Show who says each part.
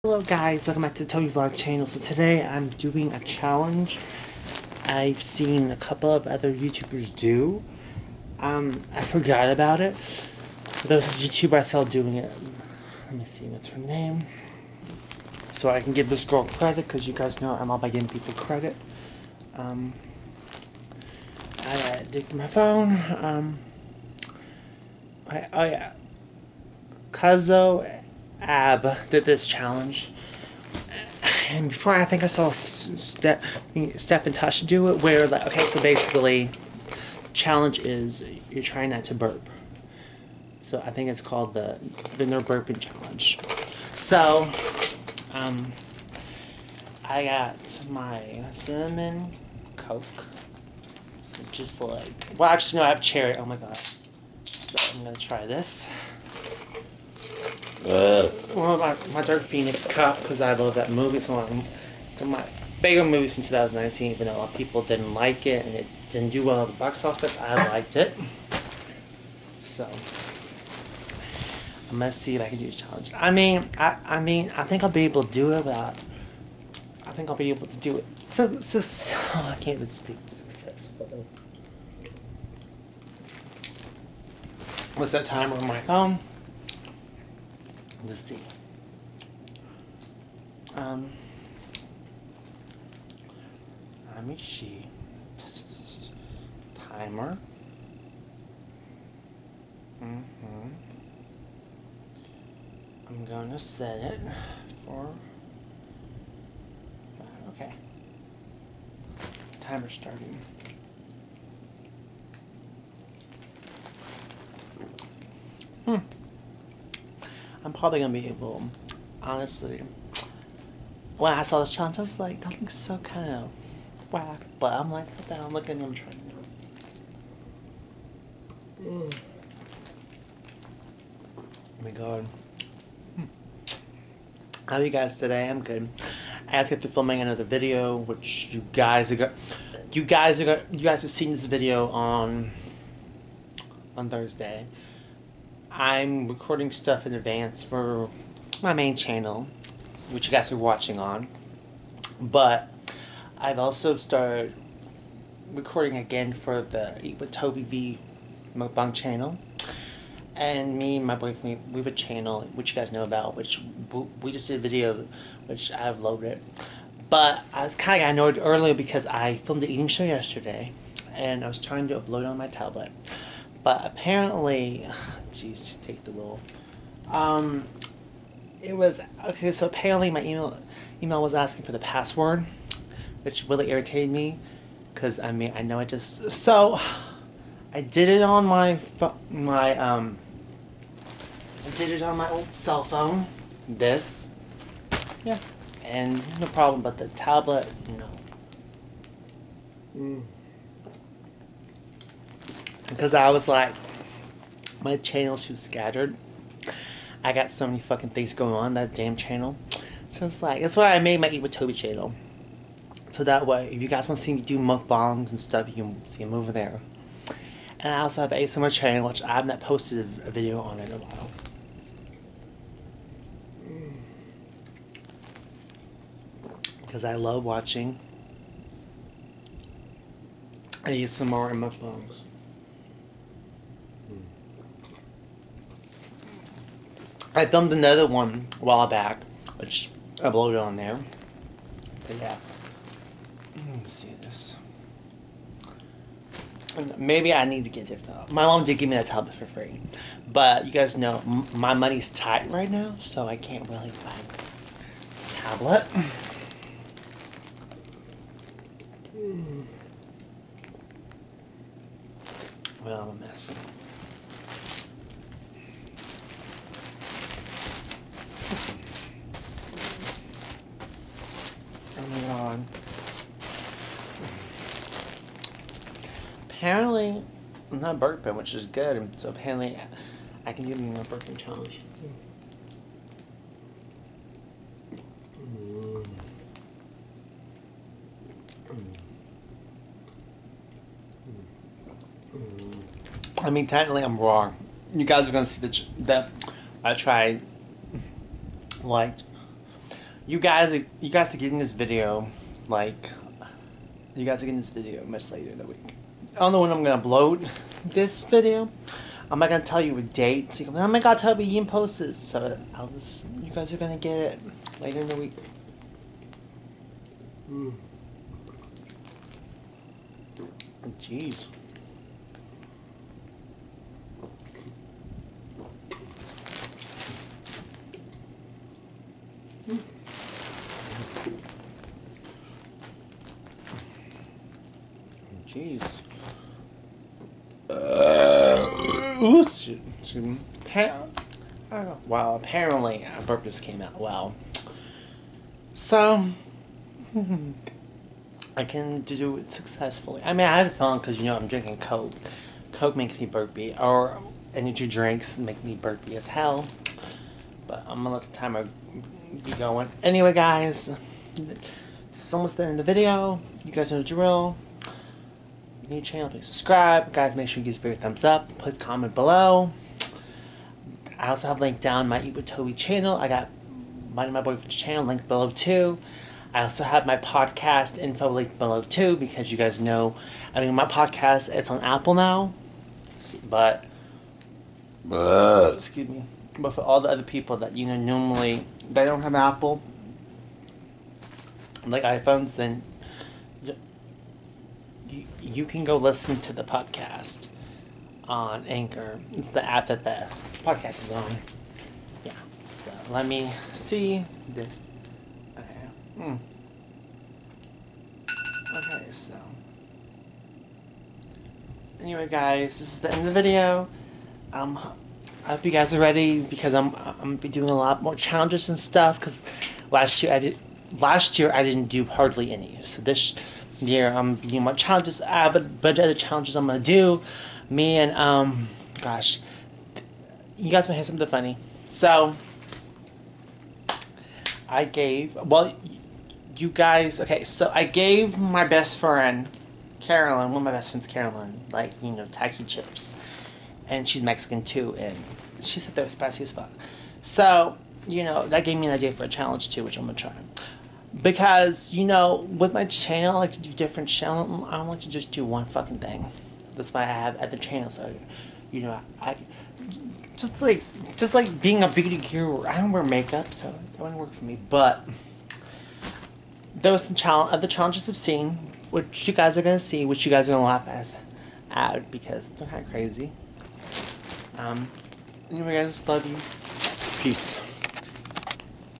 Speaker 1: Hello guys, welcome back to the Toby Vlog channel. So today I'm doing a challenge I've seen a couple of other YouTubers do. I forgot about it. But there was this YouTuber I saw doing it. Let me see, what's her name? So I can give this girl credit, because you guys know I'm all about giving people credit. I dig through my phone. Oh yeah. Kazo Ab did this challenge, and before I think I saw Steph and Tosh do it, where like, okay, so basically challenge is you're trying not to burp. So I think it's called the no burping challenge. So I got my cinnamon Coke, so just like, well actually no, I have cherry. Oh my god. So I'm gonna try this. Well, my Dark Phoenix cup, because I love that movie. It's one of my favorite movies from 2019, even though a lot of people didn't like it and it didn't do well at the box office. I liked it. So I'm gonna see if I can do this challenge. I mean, I think I'll be able to do it, but I think I'll be able to do it. So I can't even speak successfully. What's that timer on my phone? Let's see. Let me see. Timer. I'm gonna set it for. Okay. Timer starting. I'm probably gonna be able, honestly. When I saw this challenge, I was like, that looks so kind of whack. But I'm like, what the hell? Look at me, I'm trying to do it. Oh my god. How are you guys today? I'm good. I just got through filming another video, which you guys have seen this video on Thursday. I'm recording stuff in advance for my main channel, which you guys are watching on. But I've also started recording again for the Eat with Toby V mukbang channel. And me and my boyfriend, we have a channel, which you guys know about, which we just did a video, which I've loaded. But I was kind of annoyed earlier because I filmed the eating show yesterday, and I was trying to upload it on my tablet. But apparently, jeez, take the roll. It was okay. So apparently, my email was asking for the password, which really irritated me, because I mean I know I just so I did it on I did it on my old cell phone. This, yeah, and no problem. But the tablet, no. Because I was like, my channel's too scattered. I got so many fucking things going on that damn channel. So it's like, that's why I made my Eat with Toby channel. So that way, if you guys want to see me do mukbangs and stuff, you can see them over there. And I also have an ASMR channel, which I have not posted a video on in a while. Because I love watching ASMR and mukbangs. I filmed another one a while back, which I uploaded on there. But yeah. Let's see this. Maybe I need to get different. My mom did give me that tablet for free. But you guys know, my money's tight right now, so I can't really buy a tablet. Well, I'm a mess. Oh my god. Apparently, I'm not burping, which is good. So apparently, I can do the no burping challenge. I mean, technically, I'm wrong. You guys are gonna see that I tried, like, You guys are getting this video, like, you guys are getting this video much later in the week. I don't know when I'm gonna upload this video. I'm not gonna tell you a date. So you go, oh my god, Toby, you didn't post this. So you guys are gonna get it later in the week. Jeez. Jeez. Wow, apparently a burp just came out well. So, I can do it successfully. I mean, I had fun because, you know, I'm drinking Coke. Coke makes me burpy, or energy drinks make me burpy as hell. But I'm gonna let the timer be going. Anyway, guys, it's almost the end of the video. You guys know the drill. New channel, please subscribe. Guys, make sure you give this video a thumbs up. Please comment below. I also have linked down my Eat with Toby channel. I got mine and my boyfriend's channel linked below too. I also have my podcast info linked below too, because you guys know, I mean, my podcast, it's on Apple now, but excuse me, but for all the other people that, you know, normally they don't have Apple, like iPhones, then you can go listen to the podcast on Anchor. It's the app that the podcast is on. Yeah, so let me see this. Okay. Okay, so anyway, guys, this is the end of the video. I hope you guys are ready, because I'm gonna be doing a lot more challenges and stuff, because last year I didn't do hardly any. So this year I'm doing more challenges. I have a bunch of other challenges I'm gonna do. Me and gosh, you guys might hear something funny. So I gave, you guys, okay, so I gave my best friend Carolyn, one of my best friends, Carolyn, like, you know, tacky chips, and she's Mexican too, and she said they were spicy as fuck. So, you know, that gave me an idea for a challenge too, which I'm gonna try. Because, you know, with my channel, I like to do different channels. I don't like to just do one fucking thing. That's why I have other channels. So, you know, I just like being a beauty guru. I don't wear makeup, so it wouldn't work for me. But there was some other challenges I've seen, which you guys are gonna see, which you guys are gonna laugh at, because they're kind of crazy. Anyway, guys, love you. Peace.